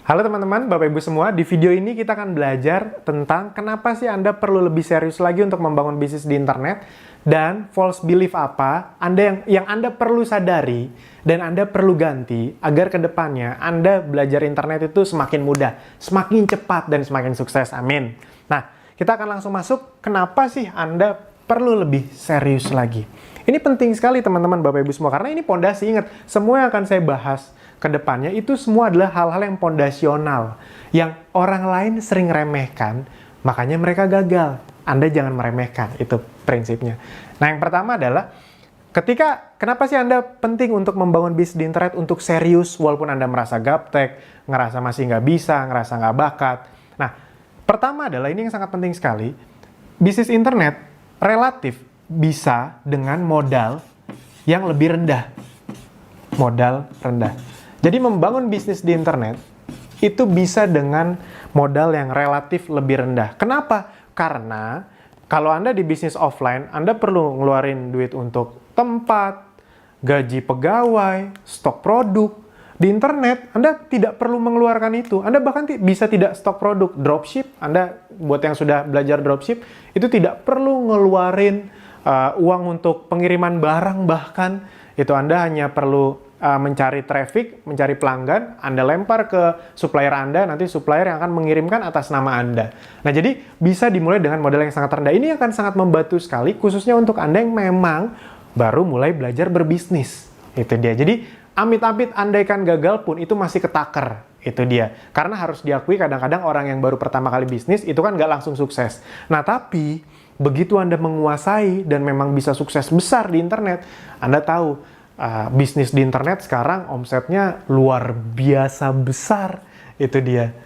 Halo teman-teman, Bapak Ibu semua. Di video ini kita akan belajar tentang kenapa sih Anda perlu lebih serius lagi untuk membangun bisnis di internet dan false belief apa yang Anda perlu sadari dan Anda perlu ganti agar ke depannya Anda belajar internet itu semakin mudah, semakin cepat dan semakin sukses. Amin. Nah, kita akan langsung masuk kenapa sih Anda perlu lebih serius lagi. Ini penting sekali teman-teman Bapak Ibu semua karena ini pondasi. Ingat, semua yang akan saya bahas ke depannya itu semua adalah hal-hal yang pondasional yang orang lain sering remehkan, makanya mereka gagal. Anda jangan meremehkan, itu prinsipnya. Nah, yang pertama adalah kenapa sih Anda penting untuk membangun bisnis di internet untuk serius walaupun Anda merasa gaptek, ngerasa masih nggak bisa, ngerasa nggak bakat. Nah, pertama adalah ini yang sangat penting sekali, bisnis internet relatif bisa dengan modal yang lebih rendah. Modal rendah. Jadi membangun bisnis di internet itu bisa dengan modal yang relatif lebih rendah. Kenapa? Karena kalau Anda di bisnis offline, Anda perlu ngeluarin duit untuk tempat, gaji pegawai, stok produk. Di internet, Anda tidak perlu mengeluarkan itu. Anda bahkan bisa tidak stok produk. Dropship, Anda buat yang sudah belajar dropship, itu tidak perlu ngeluarin uang untuk pengiriman barang bahkan. Itu Anda hanya perlu mencari traffic, mencari pelanggan, Anda lempar ke supplier Anda, nanti supplier yang akan mengirimkan atas nama Anda. Nah, jadi bisa dimulai dengan modal yang sangat rendah. Ini akan sangat membantu sekali, khususnya untuk Anda yang memang baru mulai belajar berbisnis. Itu dia. Jadi, amit-amit andaikan gagal pun, itu masih ketaker. Itu dia. Karena harus diakui kadang-kadang orang yang baru pertama kali bisnis, itu kan nggak langsung sukses. Nah, tapi begitu Anda menguasai dan memang bisa sukses besar di internet, Anda tahu, bisnis di internet sekarang omsetnya luar biasa besar. Itu dia,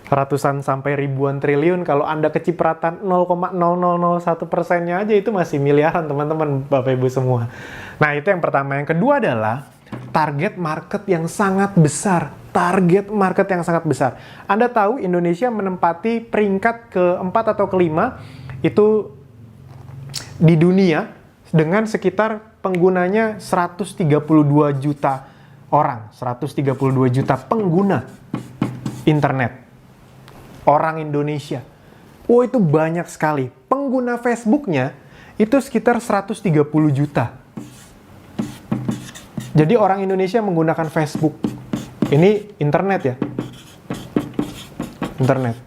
ratusan sampai ribuan triliun. Kalau Anda kecipratan 0,0001%-nya aja itu masih miliaran teman-teman Bapak Ibu semua. Nah, itu yang pertama. Yang kedua adalah target market yang sangat besar. Target market yang sangat besar. Anda tahu Indonesia menempati peringkat keempat atau kelima itu di dunia dengan sekitar penggunanya 132 juta orang, 132 juta pengguna internet. Orang Indonesia. Oh, itu banyak sekali. Pengguna Facebooknya itu sekitar 130 juta. Jadi orang Indonesia menggunakan Facebook. Ini internet ya. Internet.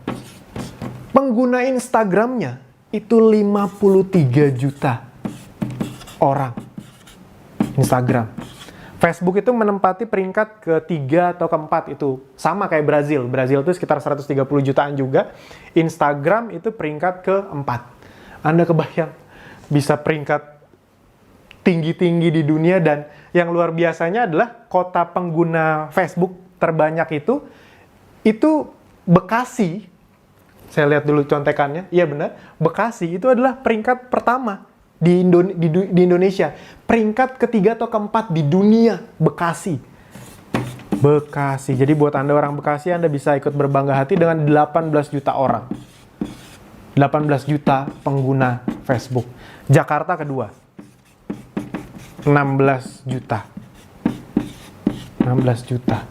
Pengguna Instagramnya itu 53 juta orang. Instagram. Facebook itu menempati peringkat ketiga atau keempat, itu sama kayak Brazil. Brazil itu sekitar 130 jutaan juga. Instagram itu peringkat keempat. Anda kebayang bisa peringkat tinggi-tinggi di dunia, dan yang luar biasanya adalah kota pengguna Facebook terbanyak itu Bekasi. Saya lihat dulu contekannya. Iya benar, Bekasi itu adalah peringkat pertama di Indonesia. Peringkat ketiga atau keempat di dunia, Bekasi. Bekasi. Jadi buat Anda orang Bekasi, Anda bisa ikut berbangga hati dengan 18 juta orang. 18 juta pengguna Facebook. Jakarta kedua. 16 juta. 16 juta.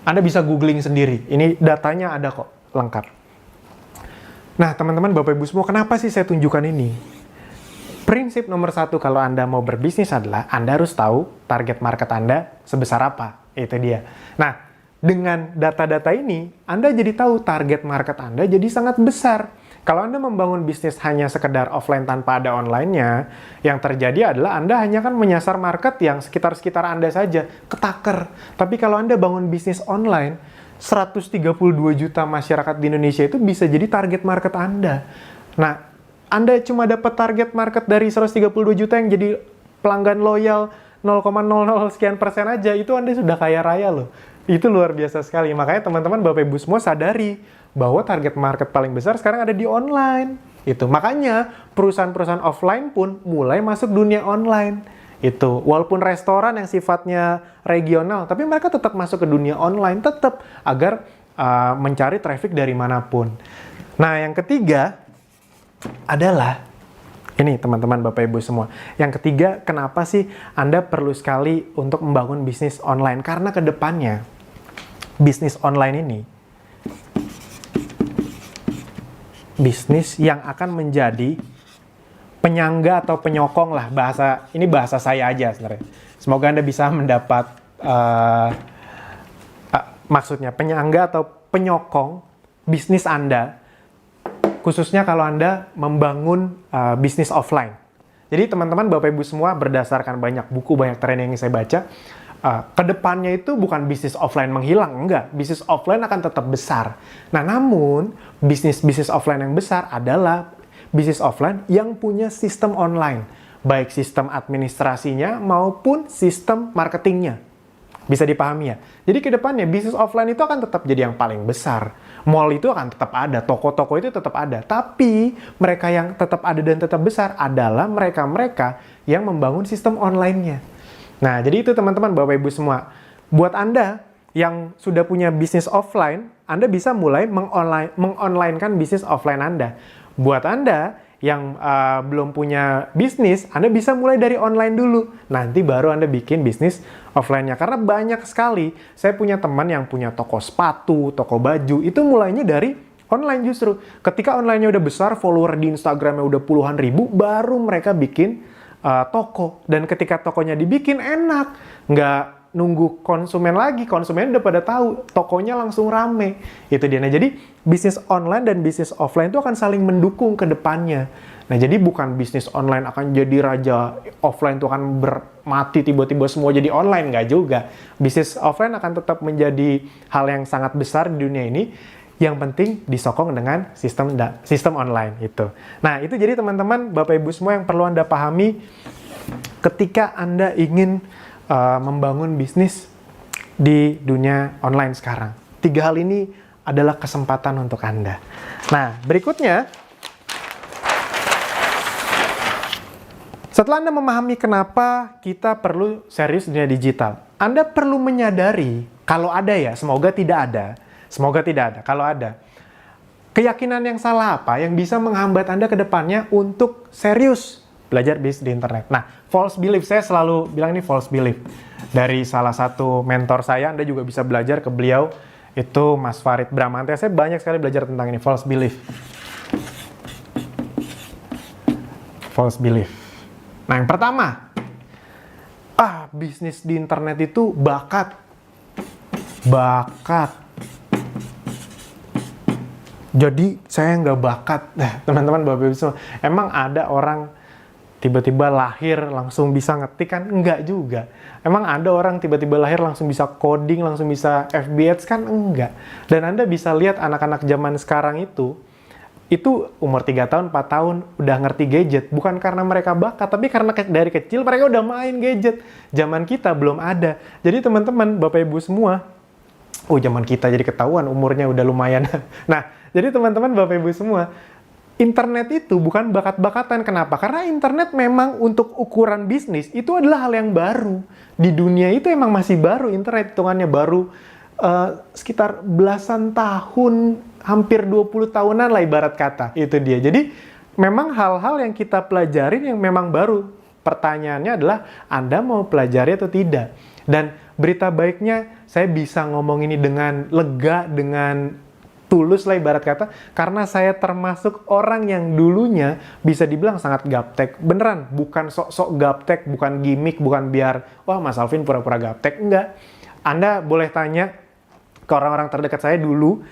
Anda bisa googling sendiri. Ini datanya ada kok, lengkap. Nah, teman-teman Bapak Ibu semua, kenapa sih saya tunjukkan ini? Prinsip nomor satu kalau Anda mau berbisnis adalah Anda harus tahu target market Anda sebesar apa. Itu dia. Nah, dengan data-data ini, Anda jadi tahu target market Anda jadi sangat besar. Kalau Anda membangun bisnis hanya sekedar offline tanpa ada online-nya, yang terjadi adalah Anda hanya kan menyasar market yang sekitar-sekitar Anda saja, ketaker. Tapi kalau Anda bangun bisnis online, 132 juta masyarakat di Indonesia itu bisa jadi target market Anda. Nah, Anda cuma dapat target market dari 132 juta yang jadi pelanggan loyal 0,00 sekian persen aja, itu Anda sudah kaya raya loh. Itu luar biasa sekali. Makanya teman-teman Bapak Ibu semua sadari bahwa target market paling besar sekarang ada di online. Itu makanya perusahaan-perusahaan offline pun mulai masuk dunia online. Itu walaupun restoran yang sifatnya regional, tapi mereka tetap masuk ke dunia online, tetap agar mencari traffic dari manapun. Nah, yang ketiga adalah ini teman-teman Bapak Ibu semua. Yang ketiga, kenapa sih Anda perlu sekali untuk membangun bisnis online? Karena ke depannya bisnis online ini, bisnis yang akan menjadi penyangga atau penyokong lah, ini bahasa saya aja sebenarnya. Semoga Anda bisa mendapat maksudnya penyangga atau penyokong bisnis Anda, khususnya kalau Anda membangun bisnis offline. Jadi teman-teman, Bapak Ibu semua, berdasarkan banyak buku, banyak training yang saya baca, kedepannya itu bukan bisnis offline menghilang, enggak. Bisnis offline akan tetap besar. Nah, namun bisnis offline yang besar adalah bisnis offline yang punya sistem online, baik sistem administrasinya maupun sistem marketingnya. Bisa dipahami ya? Jadi ke depannya bisnis offline itu akan tetap jadi yang paling besar. Mall itu akan tetap ada, toko-toko itu tetap ada. Tapi mereka yang tetap ada dan tetap besar adalah mereka-mereka yang membangun sistem online-nya. Nah, jadi itu teman-teman, Bapak Ibu semua. Buat Anda yang sudah punya bisnis offline, Anda bisa mulai mengonlinekan bisnis offline Anda. Buat Anda yang belum punya bisnis, Anda bisa mulai dari online dulu. Nanti baru Anda bikin bisnis offline-nya. Karena banyak sekali, saya punya teman yang punya toko sepatu, toko baju, itu mulainya dari online justru. Ketika online-nya udah besar, follower di Instagram-nya udah puluhan ribu, baru mereka bikin toko. Dan ketika tokonya dibikin, enak. Nggak nunggu konsumen lagi, konsumen udah pada tahu, tokonya langsung rame. Itu dia. Nah, jadi bisnis online dan bisnis offline itu akan saling mendukung ke depannya. Nah, jadi bukan bisnis online akan jadi raja, offline itu akan mati tiba-tiba semua jadi online, nggak juga. Bisnis offline akan tetap menjadi hal yang sangat besar di dunia ini. Yang penting disokong dengan sistem online itu. Nah, itu jadi teman-teman, Bapak Ibu semua yang perlu Anda pahami ketika Anda ingin membangun bisnis di dunia online sekarang. 3 hal ini adalah kesempatan untuk Anda. Nah, berikutnya, setelah Anda memahami kenapa kita perlu serius di dunia digital, Anda perlu menyadari, kalau ada ya, semoga tidak ada, kalau ada, keyakinan yang salah apa yang bisa menghambat Anda ke depannya untuk serius belajar bisnis di internet. Nah, false belief, saya selalu bilang ini false belief. Dari salah satu mentor saya, Anda juga bisa belajar ke beliau, itu Mas Farid Bramantya. Saya banyak sekali belajar tentang ini, false belief. False belief. Nah, yang pertama, bisnis di internet itu bakat. Jadi, saya nggak bakat. Nah, teman-teman, Bapak Ibu semua, emang ada orang tiba-tiba lahir langsung bisa ngetik kan? Enggak juga. Emang ada orang tiba-tiba lahir langsung bisa coding, langsung bisa FB Ads kan? Enggak. Dan Anda bisa lihat anak-anak zaman sekarang itu umur 3 tahun, 4 tahun udah ngerti gadget. Bukan karena mereka bakat, tapi karena dari kecil mereka udah main gadget. Zaman kita belum ada. Jadi teman-teman, Bapak Ibu semua, zaman kita jadi ketahuan umurnya udah lumayan. Nah, jadi teman-teman, Bapak Ibu semua, internet itu bukan bakat-bakatan. Kenapa? Karena internet memang untuk ukuran bisnis itu adalah hal yang baru. Di dunia itu emang masih baru, internet hitungannya baru sekitar belasan tahun, hampir 20 tahunan lah ibarat kata. Itu dia. Jadi memang hal-hal yang kita pelajarin yang memang baru. Pertanyaannya adalah Anda mau pelajari atau tidak? Dan berita baiknya saya bisa ngomong ini dengan lega, dengan tulus lah ibarat kata, karena saya termasuk orang yang dulunya bisa dibilang sangat gaptek. Beneran, bukan sok-sok gaptek, bukan gimmick, bukan biar, wah Mas Alvin pura-pura gaptek. Enggak. Anda boleh tanya ke orang-orang terdekat saya dulu,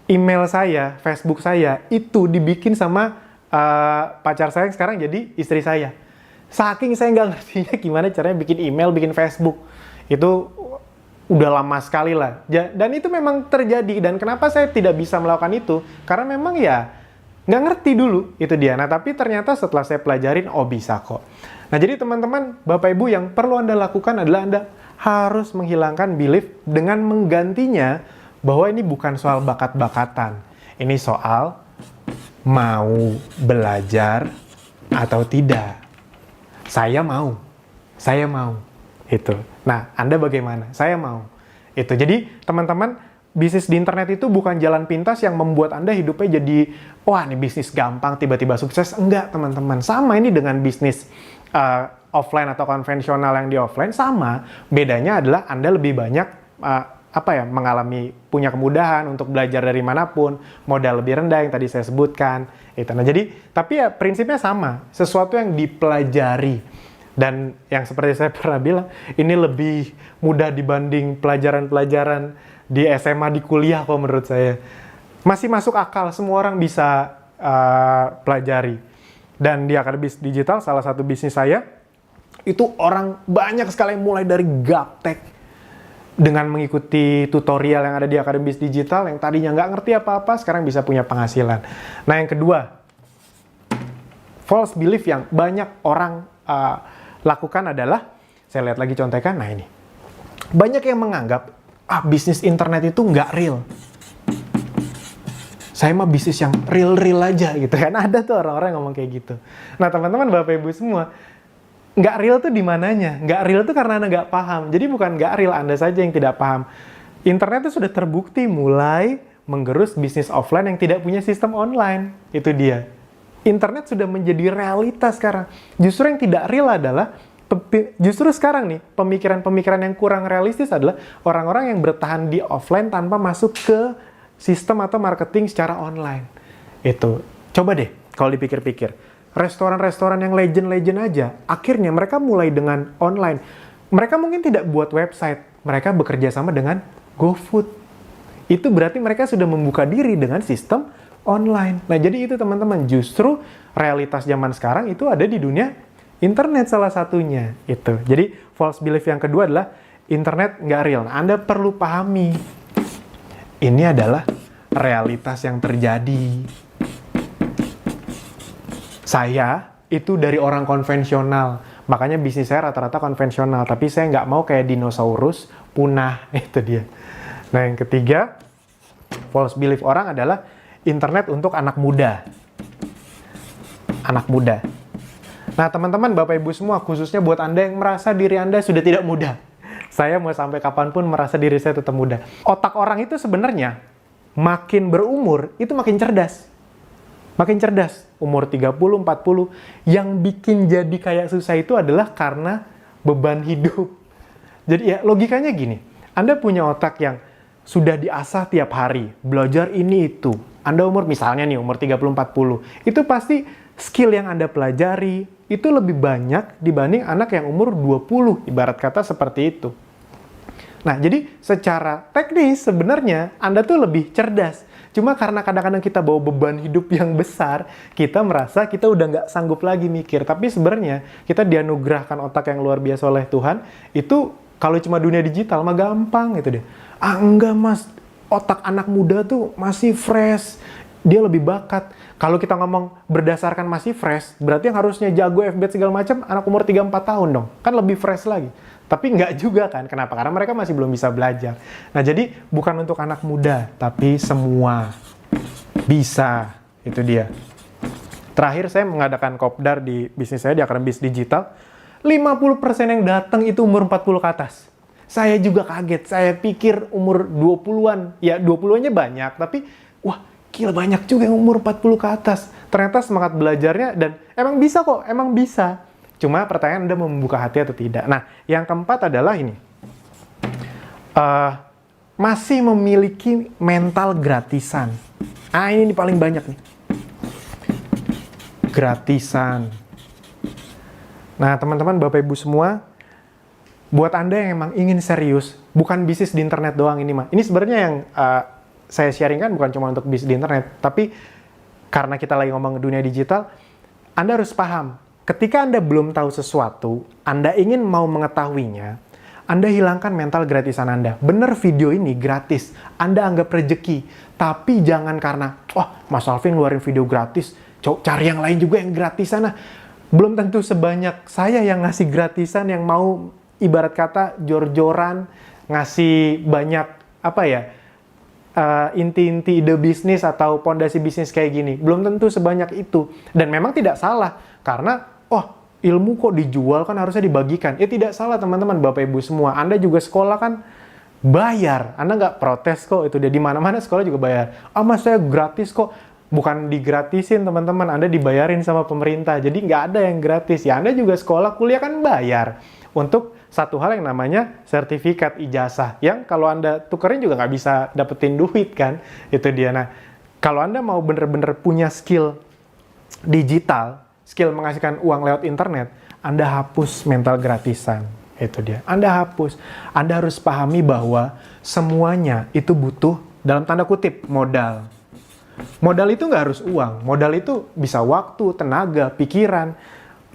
email saya, Facebook saya, itu dibikin sama pacar saya yang sekarang jadi istri saya. Saking saya nggak ngertinya gimana caranya bikin email, bikin Facebook. Itu udah lama sekali lah. Dan itu memang terjadi. Dan kenapa saya tidak bisa melakukan itu? Karena memang ya nggak ngerti dulu. Itu dia. Nah, tapi ternyata setelah saya pelajarin, bisa kok. Nah, jadi teman-teman, Bapak Ibu, yang perlu Anda lakukan adalah Anda harus menghilangkan belief dengan menggantinya bahwa ini bukan soal bakat-bakatan. Ini soal mau belajar atau tidak. Saya mau. Itu. Nah, Anda bagaimana? Saya mau. Itu. Jadi, teman-teman, bisnis di internet itu bukan jalan pintas yang membuat Anda hidupnya jadi, wah, ini bisnis gampang, tiba-tiba sukses. Enggak, teman-teman. Sama ini dengan bisnis offline atau konvensional yang di offline, sama. Bedanya adalah Anda lebih banyak mengalami punya kemudahan untuk belajar dari manapun, modal lebih rendah yang tadi saya sebutkan. Itu. Nah, jadi tapi ya prinsipnya sama, sesuatu yang dipelajari. Dan yang seperti saya pernah bilang, ini lebih mudah dibanding pelajaran-pelajaran di SMA, di kuliah kalau menurut saya. Masih masuk akal, semua orang bisa pelajari. Dan di Akademi Digital, salah satu bisnis saya, itu orang banyak sekali mulai dari gaptek, dengan mengikuti tutorial yang ada di Akademi Digital, yang tadinya nggak ngerti apa-apa, sekarang bisa punya penghasilan. Nah, yang kedua, false belief yang banyak orang lakukan adalah, saya lihat lagi contekan, nah ini. Banyak yang menganggap, bisnis internet itu nggak real. Saya mah bisnis yang real-real aja gitu kan. Ada tuh orang-orang yang ngomong kayak gitu. Nah, teman-teman, Bapak Ibu semua, nggak real tuh di mananya? Nggak real tuh karena Anda nggak paham. Jadi bukan nggak real, Anda saja yang tidak paham. Internet itu sudah terbukti mulai menggerus bisnis offline yang tidak punya sistem online. Itu dia. Internet sudah menjadi realitas sekarang. Justru yang tidak real adalah, justru sekarang nih, pemikiran-pemikiran yang kurang realistis adalah orang-orang yang bertahan di offline tanpa masuk ke sistem atau marketing secara online. Itu. Coba deh kalau dipikir-pikir. Restoran-restoran yang legend-legend aja, akhirnya mereka mulai dengan online. Mereka mungkin tidak buat website, mereka bekerja sama dengan GoFood. Itu berarti mereka sudah membuka diri dengan sistem online. Nah, jadi itu teman-teman, justru realitas zaman sekarang itu ada di dunia internet salah satunya. Itu. Jadi, false belief yang kedua adalah internet nggak real. Nah, Anda perlu pahami, ini adalah realitas yang terjadi. Saya itu dari orang konvensional, makanya bisnis saya rata-rata konvensional, tapi saya nggak mau kayak dinosaurus punah, itu dia. Nah, yang ketiga, false belief orang adalah internet untuk anak muda. Anak muda. Nah, teman-teman, Bapak Ibu semua, khususnya buat Anda yang merasa diri Anda sudah tidak muda. Saya mau sampai kapanpun merasa diri saya tetap muda. Otak orang itu sebenarnya makin berumur, itu makin cerdas. Makin cerdas, umur 30, 40. Yang bikin jadi kayak susah itu adalah karena beban hidup. Jadi ya logikanya gini, Anda punya otak yang sudah diasah tiap hari, belajar ini itu. Anda umur misalnya nih, umur 30, 40. Itu pasti skill yang Anda pelajari itu lebih banyak dibanding anak yang umur 20, ibarat kata seperti itu. Nah, jadi secara teknis sebenarnya Anda tuh lebih cerdas. Cuma karena kadang-kadang kita bawa beban hidup yang besar, kita merasa kita udah nggak sanggup lagi mikir. Tapi sebenarnya kita dianugerahkan otak yang luar biasa oleh Tuhan, itu kalau cuma dunia digital mah gampang gitu deh. Enggak mas, otak anak muda tuh masih fresh, dia lebih bakat. Kalau kita ngomong berdasarkan masih fresh, berarti yang harusnya jago FB segala macam, anak umur 3-4 tahun dong. Kan lebih fresh lagi. Tapi nggak juga kan, kenapa? Karena mereka masih belum bisa belajar. Nah, jadi bukan untuk anak muda, tapi semua bisa. Itu dia. Terakhir saya mengadakan kopdar di bisnis saya, di Akademi Digital. 50% yang datang itu umur 40 ke atas. Saya juga kaget, saya pikir umur 20-an. Ya, 20-annya banyak, tapi wah, gila banyak juga yang umur 40 ke atas. Ternyata semangat belajarnya, dan emang bisa kok, emang bisa. Cuma pertanyaan Anda mau membuka hati atau tidak. Nah, yang keempat adalah ini. Masih memiliki mental gratisan. Ini paling banyak nih. Gratisan. Nah, teman-teman, Bapak Ibu semua, buat Anda yang emang ingin serius, bukan bisnis di internet doang ini mah. Ini sebenarnya yang saya sharingkan bukan cuma untuk bisnis di internet, tapi karena kita lagi ngomong dunia digital, Anda harus paham. Ketika Anda belum tahu sesuatu, Anda ingin mau mengetahuinya, Anda hilangkan mental gratisan Anda. Bener video ini gratis, Anda anggap rezeki. Tapi jangan karena, Mas Alvin ngeluarin video gratis, cari yang lain juga yang gratisan. Nah, belum tentu sebanyak saya yang ngasih gratisan, yang mau ibarat kata jor-joran, ngasih banyak, inti-inti ide bisnis atau pondasi bisnis kayak gini. Belum tentu sebanyak itu. Dan memang tidak salah, karena ilmu kok dijual kan harusnya dibagikan. Ya tidak salah teman-teman, Bapak Ibu semua. Anda juga sekolah kan bayar. Anda nggak protes kok, itu dia. Di mana-mana sekolah juga bayar. Mas saya gratis kok. Bukan digratisin teman-teman, Anda dibayarin sama pemerintah. Jadi nggak ada yang gratis. Ya Anda juga sekolah, kuliah kan bayar. Untuk satu hal yang namanya sertifikat ijazah, yang kalau Anda tukerin juga nggak bisa dapetin duit kan, itu dia. Nah, kalau Anda mau bener-bener punya skill digital, skill menghasilkan uang lewat internet, Anda hapus mental gratisan. Itu dia. Anda hapus. Anda harus pahami bahwa semuanya itu butuh, dalam tanda kutip, modal. Modal itu nggak harus uang. Modal itu bisa waktu, tenaga, pikiran.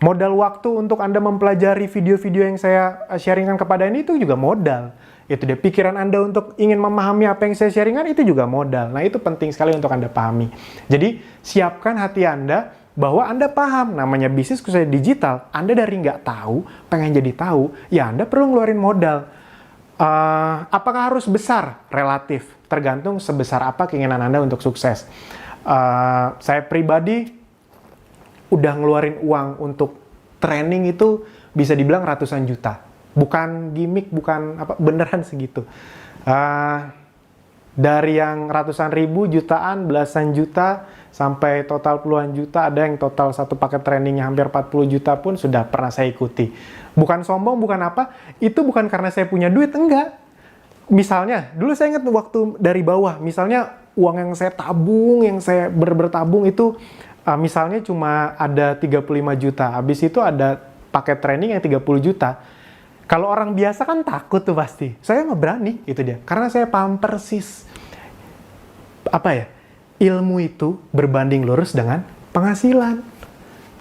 Modal waktu untuk Anda mempelajari video-video yang saya sharingkan kepada Anda itu juga modal. Itu dia. Pikiran Anda untuk ingin memahami apa yang saya sharingkan itu juga modal. Nah, itu penting sekali untuk Anda pahami. Jadi, siapkan hati Anda bahwa Anda paham namanya bisnis khususnya digital. Anda dari nggak tahu, pengen jadi tahu, ya Anda perlu ngeluarin modal. Apakah harus besar? Relatif. Tergantung sebesar apa keinginan Anda untuk sukses. Saya pribadi udah ngeluarin uang untuk training itu bisa dibilang ratusan juta. Bukan gimmick, bukan apa, beneran segitu. Dari yang ratusan ribu, jutaan, belasan juta, sampai total puluhan juta, ada yang total satu paket trainingnya hampir 40 juta pun sudah pernah saya ikuti. Bukan sombong, bukan apa, itu bukan karena saya punya duit, enggak. Misalnya, dulu saya ingat waktu dari bawah, misalnya uang yang saya tabung, yang saya bertabung itu, misalnya cuma ada 35 juta, habis itu ada paket training yang 30 juta. Kalau orang biasa kan takut tuh pasti. Saya nggak berani, itu dia. Karena saya paham persis, apa ya, ilmu itu berbanding lurus dengan penghasilan.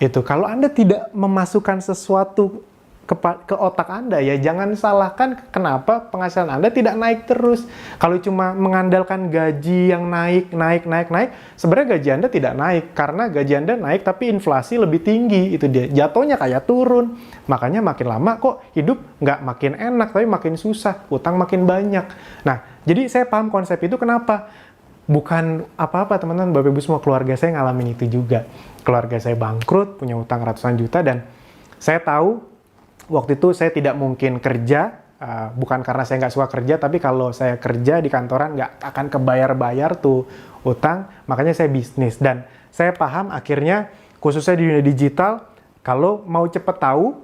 Itu, kalau Anda tidak memasukkan sesuatu ke otak Anda, ya jangan salahkan kenapa penghasilan Anda tidak naik terus. Kalau cuma mengandalkan gaji yang naik, sebenarnya gaji Anda tidak naik, karena gaji Anda naik tapi inflasi lebih tinggi, itu dia. Jatuhnya kayak turun. Makanya makin lama kok hidup nggak makin enak, tapi makin susah, utang makin banyak. Nah, jadi saya paham konsep itu kenapa. Bukan apa-apa teman-teman, Bapak Ibu semua, keluarga saya ngalamin itu juga. Keluarga saya bangkrut, punya utang ratusan juta, dan saya tahu waktu itu saya tidak mungkin kerja, bukan karena saya nggak suka kerja, tapi kalau saya kerja di kantoran nggak akan kebayar-bayar tuh utang, makanya saya bisnis. Dan saya paham akhirnya, khususnya di dunia digital, kalau mau cepet tahu,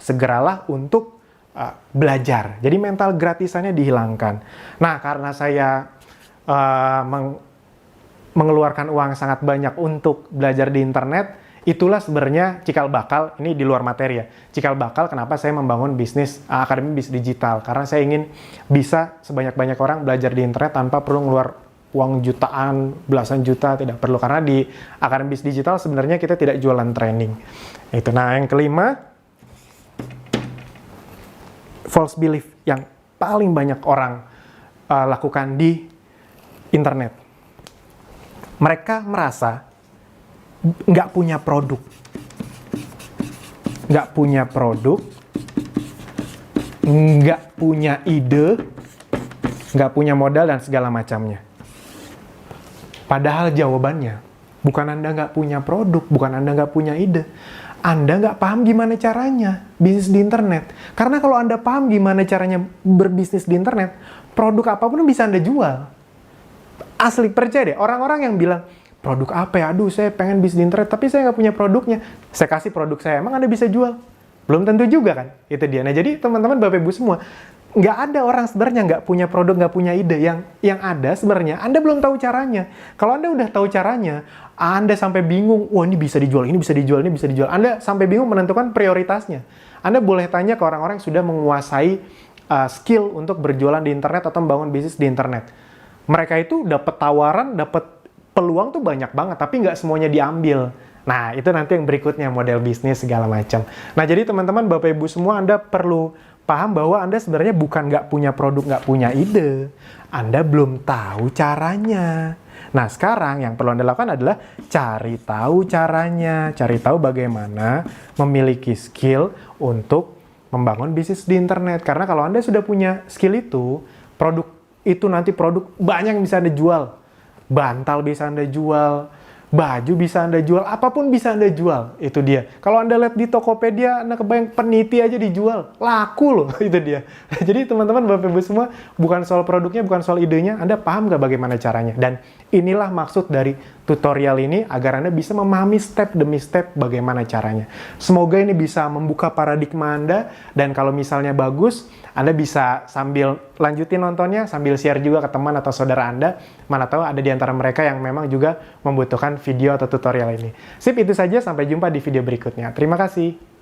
segeralah untuk belajar. Jadi mental gratisannya dihilangkan. Nah, karena saya mengeluarkan uang sangat banyak untuk belajar di internet, itulah sebenarnya cikal bakal, ini di luar materi ya, cikal bakal kenapa saya membangun bisnis, akademi bisnis digital, karena saya ingin bisa sebanyak-banyak orang belajar di internet tanpa perlu ngeluar uang jutaan, belasan juta, tidak perlu, karena di akademi bisnis digital sebenarnya kita tidak jualan training. Itu. Nah, yang kelima, false belief yang paling banyak orang lakukan di internet. Mereka merasa nggak punya produk, nggak punya ide, nggak punya modal, dan segala macamnya. Padahal jawabannya, bukan Anda nggak punya produk, bukan Anda nggak punya ide. Anda nggak paham gimana caranya bisnis di internet. Karena kalau Anda paham gimana caranya berbisnis di internet, produk apapun bisa Anda jual. Asli, percaya deh, orang-orang yang bilang, produk apa ya? Aduh, saya pengen bisnis di internet, tapi saya nggak punya produknya. Saya kasih produk saya, emang Anda bisa jual? Belum tentu juga kan? Itu dia. Nah, jadi teman-teman, Bapak Ibu semua, nggak ada orang sebenarnya nggak punya produk, nggak punya ide. Yang ada sebenarnya, Anda belum tahu caranya. Kalau Anda udah tahu caranya, Anda sampai bingung, wah ini bisa dijual, ini bisa dijual, ini bisa dijual. Anda sampai bingung menentukan prioritasnya. Anda boleh tanya ke orang-orang yang sudah menguasai skill untuk berjualan di internet atau membangun bisnis di internet. Mereka itu dapat tawaran, dapat peluang tuh banyak banget, tapi nggak semuanya diambil. Nah, itu nanti yang berikutnya, model bisnis segala macam. Nah, jadi teman-teman, Bapak Ibu semua, Anda perlu paham bahwa Anda sebenarnya bukan nggak punya produk, nggak punya ide. Anda belum tahu caranya. Nah, sekarang yang perlu Anda lakukan adalah cari tahu caranya, cari tahu bagaimana memiliki skill untuk membangun bisnis di internet. Karena kalau Anda sudah punya skill itu, produk itu nanti produk banyak yang bisa Anda jual. Bantal bisa Anda jual, Baju bisa Anda jual, apapun bisa Anda jual. Itu dia. Kalau Anda lihat di Tokopedia, Anda kebayang peniti aja dijual. Laku loh, itu dia. Jadi teman-teman, Bapak Ibu semua, bukan soal produknya, bukan soal idenya, Anda paham nggak bagaimana caranya? Dan inilah maksud dari tutorial ini, agar Anda bisa memahami step demi step bagaimana caranya. Semoga ini bisa membuka paradigma Anda, dan kalau misalnya bagus, Anda bisa sambil lanjutin nontonnya, sambil share juga ke teman atau saudara Anda. Mana tahu ada di antara mereka yang memang juga membutuhkan video atau tutorial ini. Sip, itu saja. Sampai jumpa di video berikutnya. Terima kasih.